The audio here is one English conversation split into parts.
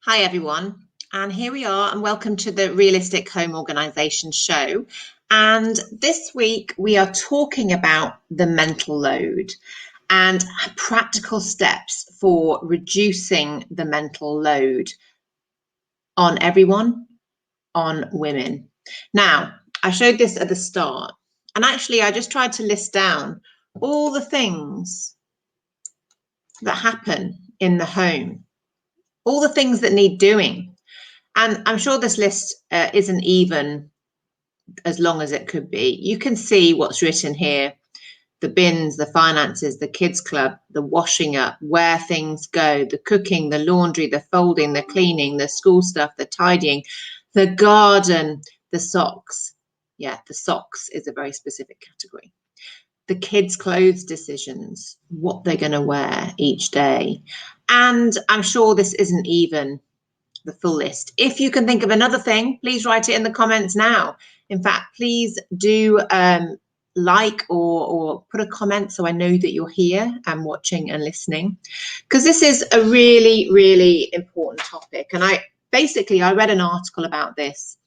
Hi everyone, and here we are, and welcome to the Realistic Home Organisation show. And this week we are talking about the mental load and practical steps for reducing the mental load on everyone, on women. Now, I showed this at the start, and actually I just tried to list down all the things that happen in the home, all the things that need doing. And I'm sure this list isn't even as long as it could be. You can see what's written here: the bins, the finances, the kids club, the washing up, where things go, the cooking, the laundry, the folding, the cleaning, the school stuff, the tidying, the garden, the socks. Yeah, the socks is a very specific category. The kids' clothes decisions, what they're going to wear each day. And I'm sure this isn't even the full list. If you can think of another thing, please write it in the comments now. In fact, please do like or put a comment so I know that you're here and watching and listening, because this is a really, really important topic. And I read an article about this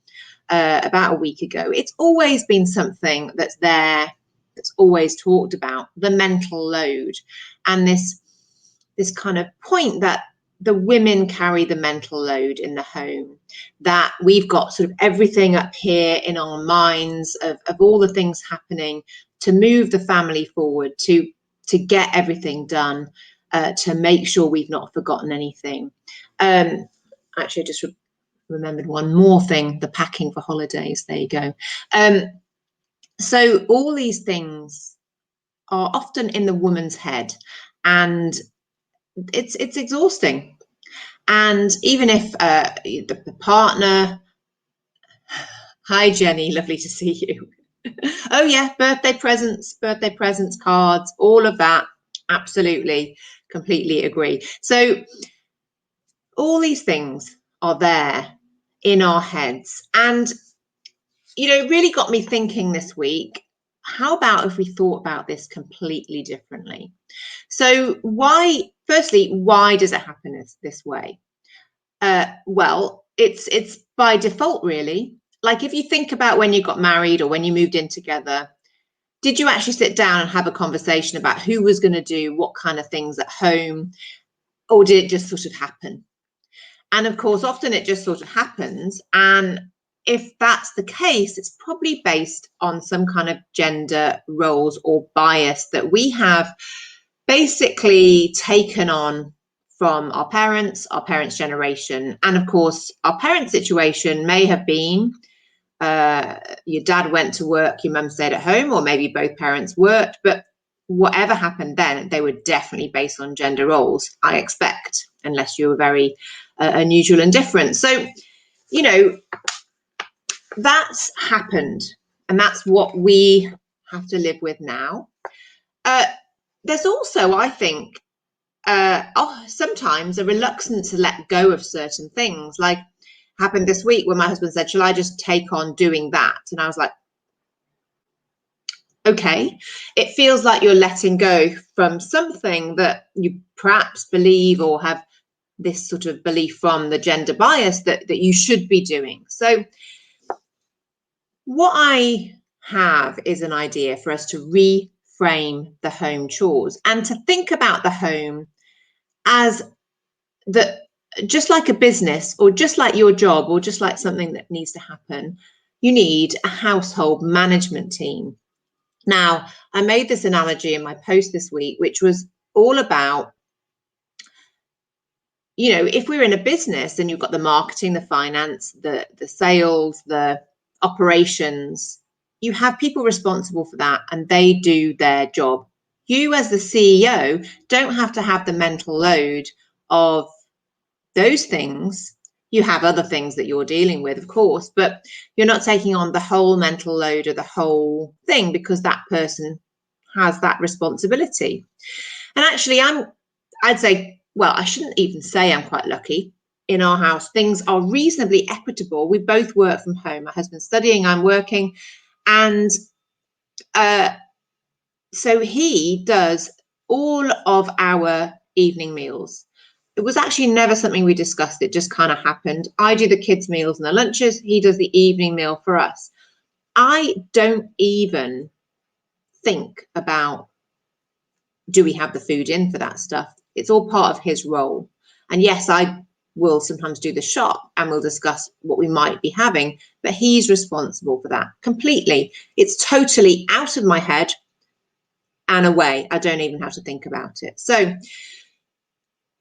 about a week ago. It's always been something that's there, that's always talked about, the mental load, and this kind of point that the women carry the mental load in the home, that we've got sort of everything up here in our minds of all the things happening to move the family forward, to get everything done, to make sure we've not forgotten anything. Actually, I just remembered one more thing: the packing for holidays. There you go. So all these things are often in the woman's head, and it's exhausting. And even if the partner, hi Jenny, lovely to see you. Oh yeah, birthday presents, cards, all of that, absolutely, completely agree. So all these things are there in our heads, and it really got me thinking this week, how about if we thought about this completely differently? So firstly, why does it happen this way? Well, it's by default, really. Like, if you think about when you got married or when you moved in together, did you actually sit down and have a conversation about who was going to do what kind of things at home, or did it just sort of happen? And of course, often it just sort of happens. And if that's the case, it's probably based on some kind of gender roles or bias that we have basically taken on from our parents' generation. And of course, our parents' situation may have been your dad went to work, your mum stayed at home, or maybe both parents worked. But whatever happened then, they were definitely based on gender roles, I expect, unless you were very unusual and different. So, that's happened, and that's what we have to live with now. There's also, I think, sometimes a reluctance to let go of certain things, like happened this week when my husband said, shall I just take on doing that? And I was like, okay. It feels like you're letting go from something that you perhaps believe or have this sort of belief from the gender bias that you should be doing. So what I have is an idea for us to reframe the home chores and to think about the home as just like a business, or just like your job, or just like something that needs to happen. You need a household management team. Now, I made this analogy in my post this week, which was all about, if we're in a business and you've got the marketing, the finance, the sales, the operations, you have people responsible for that, and they do their job. You, as the CEO, don't have to have the mental load of those things. You have other things that you're dealing with, of course, but you're not taking on the whole mental load of the whole thing, because that person has that responsibility. And actually, I'd say, well, I shouldn't even say I'm quite lucky. In our house, things are reasonably equitable. We both work from home. My husband's studying, I'm working. And so he does all of our evening meals. It was actually never something we discussed. It just kind of happened. I do the kids' meals and the lunches. He does the evening meal for us. I don't even think about, do we have the food in for that stuff? It's all part of his role. And yes, I will sometimes do the shop and we'll discuss what we might be having, but he's responsible for that completely. It's totally out of my head and away. I don't even have to think about it. So,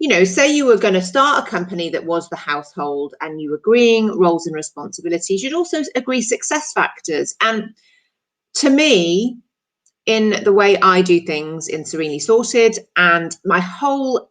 you know, say you were going to start a company that was the household and you agreeing roles and responsibilities, you'd also agree success factors. And to me, in the way I do things in Serenely Sorted, and my whole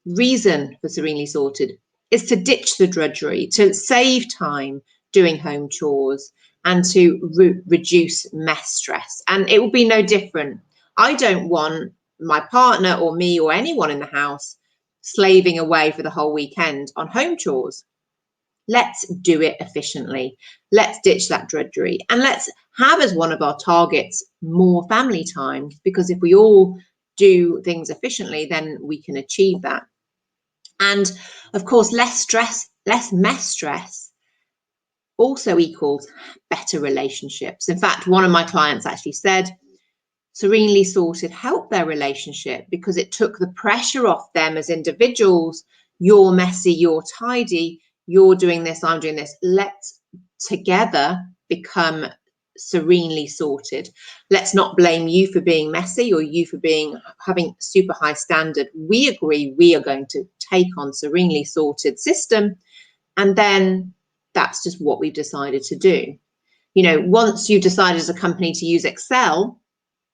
reason for Serenely Sorted is to ditch the drudgery, to save time doing home chores, and to reduce mess stress. And it will be no different. I don't want my partner or me or anyone in the house slaving away for the whole weekend on home chores. Let's do it efficiently. Let's ditch that drudgery, and let's have as one of our targets more family time, because if we all do things efficiently, then we can achieve that. And of course, less stress, less mess stress also equals better relationships. In fact, one of my clients actually said, Serenely Sorted helped their relationship because it took the pressure off them as individuals. You're messy, you're tidy, you're doing this, I'm doing this. Let's together become serenely sorted. Let's not blame you for being messy or you for having super high standard. We agree we are going to take on Serenely Sorted system, and then that's just what we've decided to do. You know, once you've decided as a company to use Excel,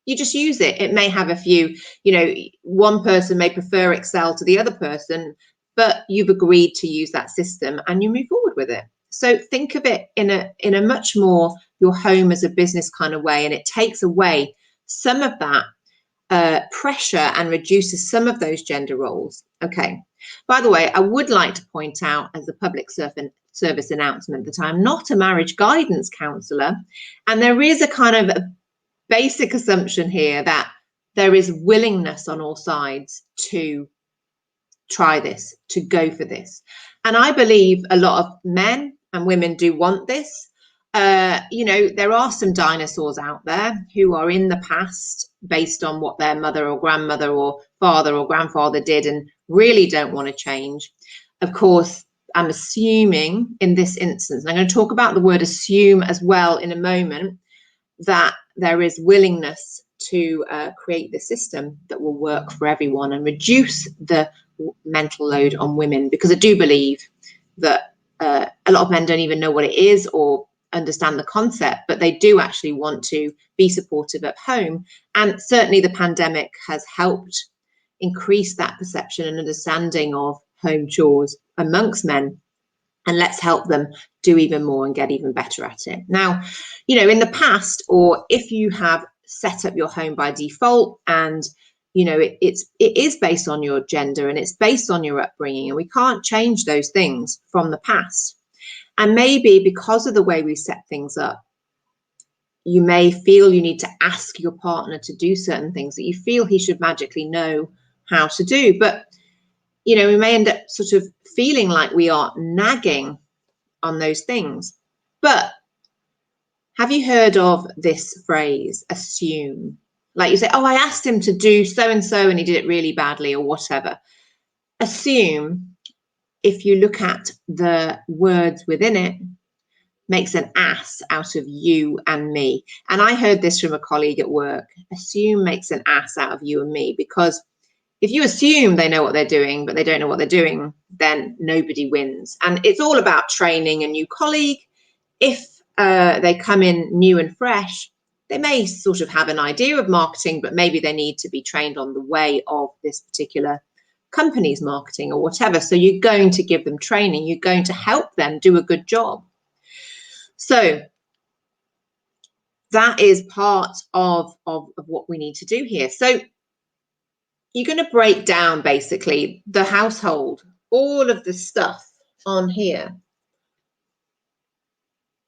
you just use it. It may have a few, you know, one person may prefer Excel to the other person, but you've agreed to use that system and you move forward with it. So think of it in a much more your home as a business kind of way, and it takes away some of that pressure and reduces some of those gender roles. Okay. By the way, I would like to point out as a public service announcement that I'm not a marriage guidance counsellor, and there is a kind of a basic assumption here that there is willingness on all sides to try this, to go for this. And I believe a lot of men and women do want this. You know, there are some dinosaurs out there who are in the past based on what their mother or grandmother or father or grandfather did and really don't want to change. Of course, I'm assuming in this instance, and I'm going to talk about the word assume as well in a moment, that there is willingness to create the system that will work for everyone and reduce the mental load on women, because I do believe that a lot of men don't even know what it is or understand the concept, but they do actually want to be supportive at home. And certainly the pandemic has helped increase that perception and understanding of home chores amongst men. And let's help them do even more and get even better at it. Now, you know, in the past, or if you have set up your home by default and, you know, it is based on your gender and it's based on your upbringing, and we can't change those things from the past. And maybe because of the way we set things up, you may feel you need to ask your partner to do certain things that you feel he should magically know how to do. But you know, we may end up sort of feeling like we are nagging on those things. But have you heard of this phrase, assume? Like you say, oh, I asked him to do so and so and he did it really badly or whatever. Assume, if you look at the words within it, makes an ass out of you and me. And I heard this from a colleague at work. Assume makes an ass out of you and me, because if you assume they know what they're doing, but they don't know what they're doing, then nobody wins. And it's all about training a new colleague. If they come in new and fresh, they may sort of have an idea of marketing, but maybe they need to be trained on the way of this particular company's marketing or whatever. So you're going to give them training. You're going to help them do a good job. So that is part of what we need to do here. So you're going to break down basically the household, all of the stuff on here,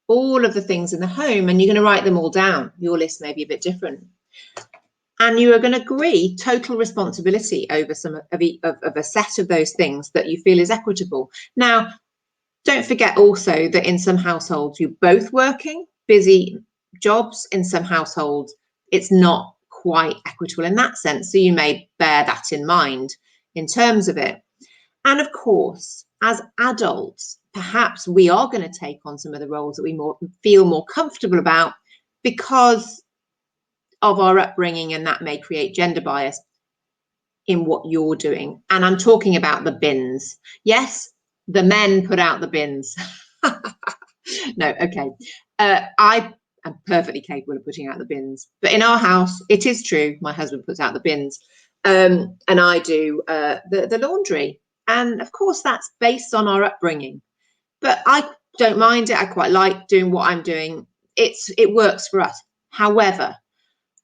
all of the things in the home, and you're going to write them all down. Your list may be a bit different. And you are going to agree total responsibility over some of a set of those things that you feel is equitable. Now, don't forget also that in some households, you're both working, busy jobs. In some households, it's not quite equitable in that sense. So you may bear that in mind in terms of it. And of course, as adults, perhaps we are going to take on some of the roles that we feel more comfortable about because of our upbringing, and that may create gender bias in what you're doing. And I'm talking about the bins. Yes, the men put out the bins. No, okay. I am perfectly capable of putting out the bins. But in our house, it is true, my husband puts out the bins. And I do the laundry. And of course, that's based on our upbringing. But I don't mind it. I quite like doing what I'm doing. It works for us. However,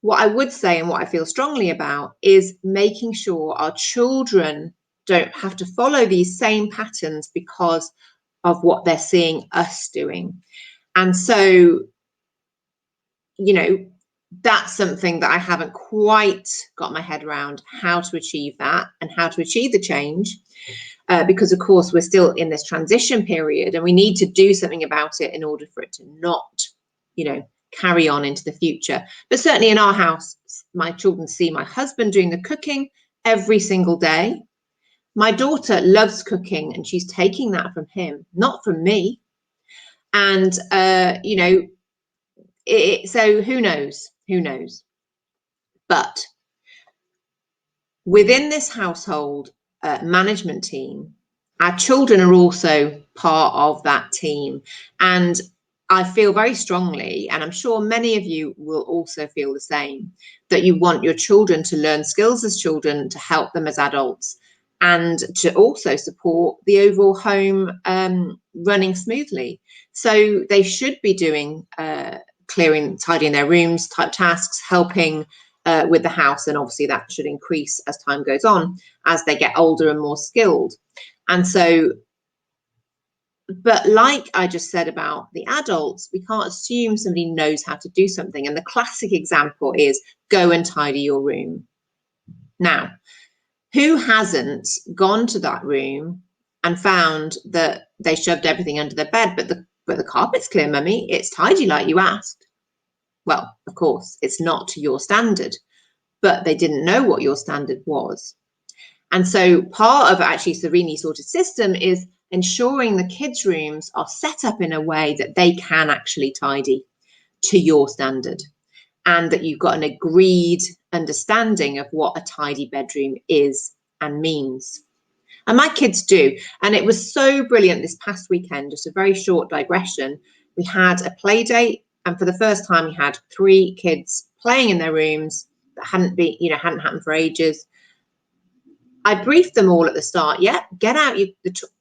what I would say and what I feel strongly about is making sure our children don't have to follow these same patterns because of what they're seeing us doing. And so, that's something that I haven't quite got my head around, how to achieve that and how to achieve the change. Because, of course, we're still in this transition period and we need to do something about it in order for it to not, carry on into the future. But certainly in our house, my children see my husband doing the cooking every single day. My daughter loves cooking and she's taking that from him, not from me. And, so who knows? But within this household management team, our children are also part of that team. And I feel very strongly, and I'm sure many of you will also feel the same, that you want your children to learn skills as children, to help them as adults, and to also support the overall home running smoothly. So they should be doing clearing, tidying their rooms type tasks, helping with the house, and obviously that should increase as time goes on, as they get older and more skilled. And so, but like I just said about the adults, we can't assume somebody knows how to do something. And the classic example is go and tidy your room. Now, who hasn't gone to that room and found that they shoved everything under the bed, but the carpet's clear, mummy, it's tidy like you asked? Well, of course, it's not to your standard, but they didn't know what your standard was. And so part of actually Serenely Sorted System is ensuring the kids' rooms are set up in a way that they can actually tidy to your standard, and that you've got an agreed understanding of what a tidy bedroom is and means. And my kids do. And it was so brilliant this past weekend, just a very short digression. We had a play date, and for the first time we had 3 kids playing in their rooms that hadn't happened for ages. I briefed them all at the start. Yeah, get out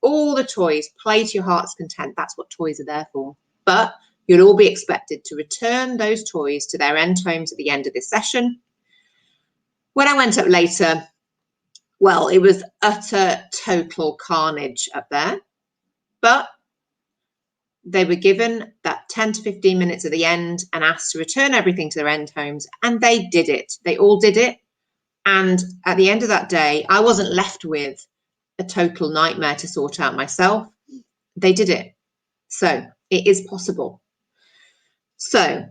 all the toys, play to your heart's content. That's what toys are there for. But you'll all be expected to return those toys to their end homes at the end of this session. When I went up later, well, it was utter, total carnage up there. But they were given that 10 to 15 minutes at the end and asked to return everything to their end homes. And they did it. They all did it. And at the end of that day, I wasn't left with a total nightmare to sort out myself. They did it. So it is possible. So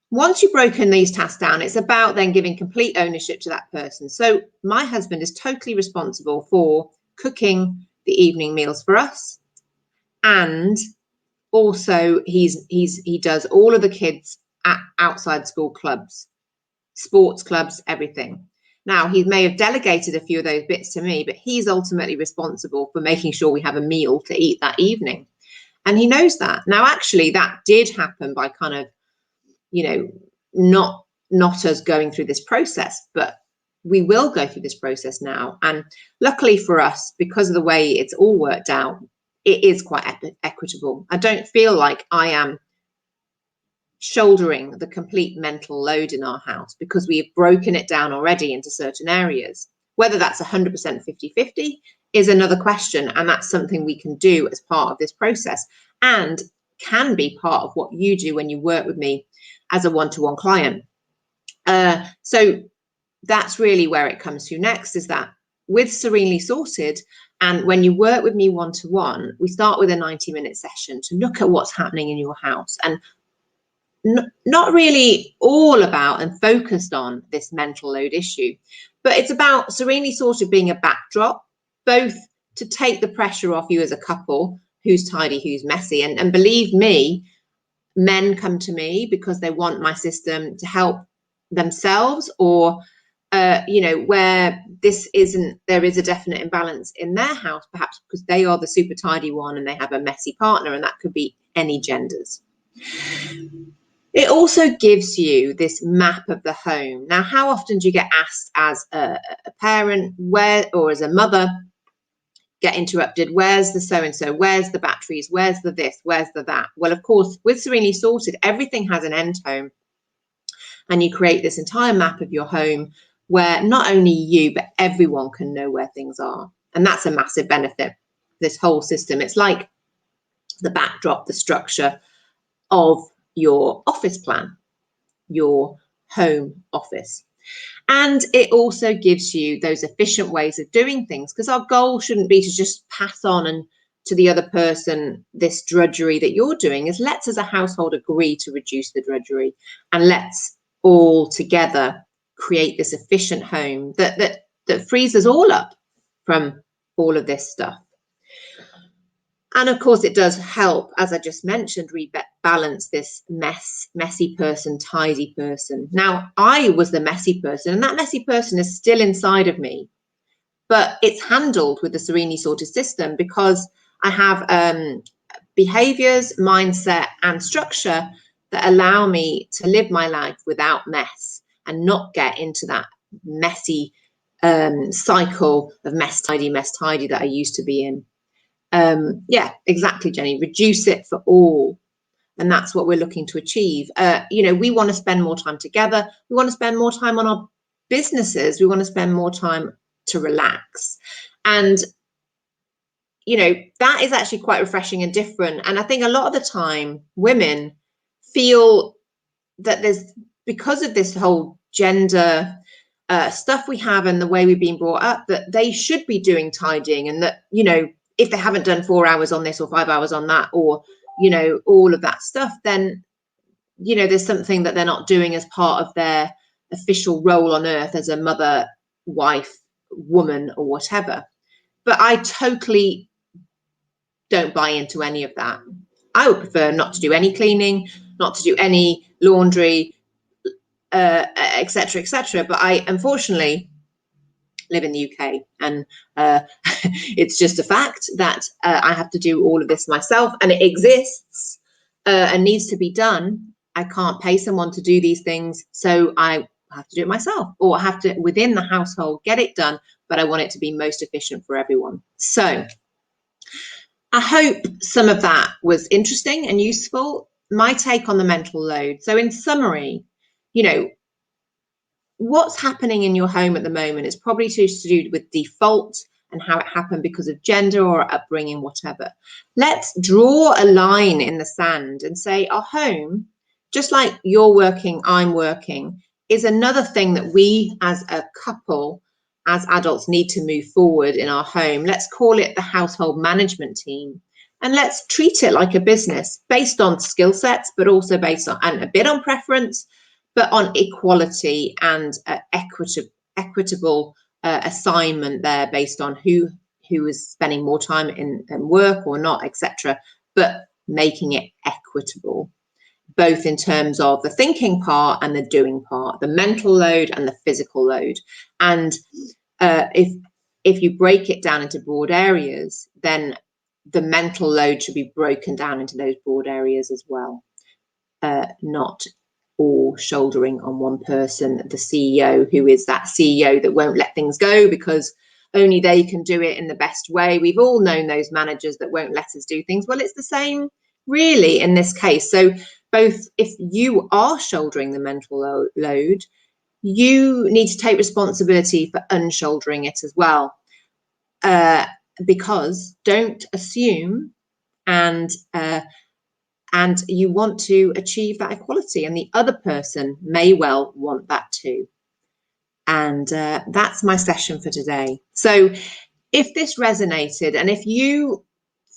once you've broken these tasks down, it's about then giving complete ownership to that person. So my husband is totally responsible for cooking the evening meals for us. And also he does all of the kids at outside school clubs, sports clubs, everything. Now, he may have delegated a few of those bits to me, but he's ultimately responsible for making sure we have a meal to eat that evening. And he knows that. Now, actually, that did happen by kind of, not us going through this process, but we will go through this process now. And luckily for us, because of the way it's all worked out, it is quite equitable. I don't feel like I am shouldering the complete mental load in our house because we have broken it down already into certain areas. Whether that's 100% 50-50 is another question, and that's something we can do as part of this process and can be part of what you do when you work with me as a one-to-one client. So that's really where it comes to next, is that with Serenely Sorted, and when you work with me one-to-one, we start with a 90-minute session to look at what's happening in your house, and not really all about and focused on this mental load issue, but it's about Serenely Sorted being a backdrop, both to take the pressure off you as a couple, who's tidy, who's messy. And believe me, men come to me because they want my system to help themselves, or where there is a definite imbalance in their house, perhaps because they are the super tidy one and they have a messy partner, and that could be any genders. It also gives you this map of the home. Now, how often do you get asked as a parent, or as a mother, get interrupted, where's the so-and-so, where's the batteries, where's the this, where's the that? Well, of course, with Serenely Sorted, everything has an end home, and you create this entire map of your home where not only you, but everyone can know where things are. And that's a massive benefit, this whole system. It's like the backdrop, the structure of your office plan, your home office. And it also gives you those efficient ways of doing things, because our goal shouldn't be to just pass on and to the other person this drudgery that you're doing. Is let's as a household agree to reduce the drudgery, and let's all together create this efficient home that frees us all up from all of this stuff. And of course, it does help, as I just mentioned, rebalance this messy person, tidy person. Now, I was the messy person, and that messy person is still inside of me, but it's handled with the Serenely Sorted system, because I have behaviors, mindset, and structure that allow me to live my life without mess and not get into that messy cycle of mess tidy that I used to be in. Yeah, exactly, Jenny. Reduce it for all. And that's what we're looking to achieve. We want to spend more time together. We want to spend more time on our businesses. We want to spend more time to relax. And, that is actually quite refreshing and different. And I think a lot of the time women feel that because of this whole gender stuff we have and the way we've been brought up, that they should be doing tidying, and that, if they haven't done 4 hours on this or 5 hours on that, or, all of that stuff, then, there's something that they're not doing as part of their official role on earth as a mother, wife, woman, or whatever. But I totally don't buy into any of that. I would prefer not to do any cleaning, not to do any laundry, etc., etc. But I, unfortunately, live in the UK, and it's just a fact that I have to do all of this myself, and it exists and needs to be done. I can't pay someone to do these things, so I have to do it myself, or I have to, within the household, get it done, but I want it to be most efficient for everyone. So I hope some of that was interesting and useful. My take on the mental load. So in summary, what's happening in your home at the moment is probably to do with default and how it happened because of gender or upbringing, whatever. Let's draw a line in the sand and say our home, just like you're working, I'm working, is another thing that we as a couple, as adults, need to move forward in our home. Let's call it the household management team. And let's treat it like a business based on skill sets, but also based on, and a bit on preference, but on equality and equitable assignment there, based on who is spending more time in work or not, etc. But making it equitable, both in terms of the thinking part and the doing part, the mental load and the physical load. And if you break it down into broad areas, then the mental load should be broken down into those broad areas as well, not all shouldering on one person, the CEO, who is that CEO that won't let things go because only they can do it in the best way. We've all known those managers that won't let us do things. Well, it's the same really in this case. So both, if you are shouldering the mental load, you need to take responsibility for unshouldering it as well, because don't assume and And you want to achieve that equality, and the other person may well want that too. And that's my session for today. So if this resonated, and if you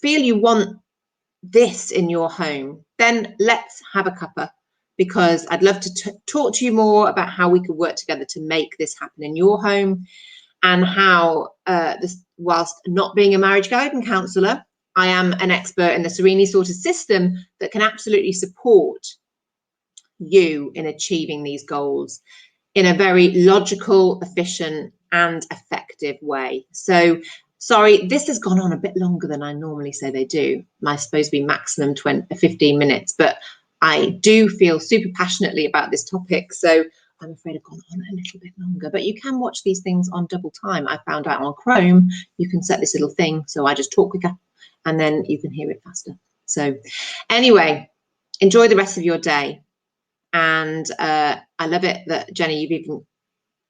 feel you want this in your home, then let's have a cuppa, because I'd love to talk to you more about how we could work together to make this happen in your home, and how whilst not being a marriage guidance counsellor, I am an expert in the Serenely Sorted System that can absolutely support you in achieving these goals in a very logical, efficient and effective way. So sorry, this has gone on a bit longer than I normally say they do. I'm supposed to be maximum 15 minutes, but I do feel super passionately about this topic. So I'm afraid I've gone on a little bit longer, but you can watch these things on double time. I found out on Chrome, you can set this little thing. So I just talk quicker and then you can hear it faster. So anyway, enjoy the rest of your day. And I love it that, Jenny, you've even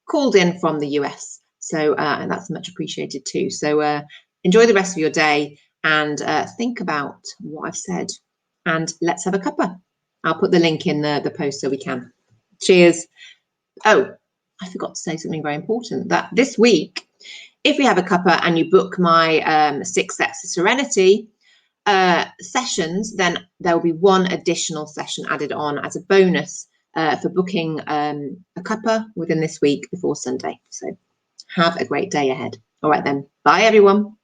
called in from the US. So and that's much appreciated too. So enjoy the rest of your day and think about what I've said. And let's have a cuppa. I'll put the link in the post so we can. Cheers. Oh, I forgot to say something very important, that this week, if we have a cuppa and you book my 6 Steps to Serenity sessions, then there will be one additional session added on as a bonus for booking a cuppa within this week before Sunday. So have a great day ahead. All right then. Bye everyone.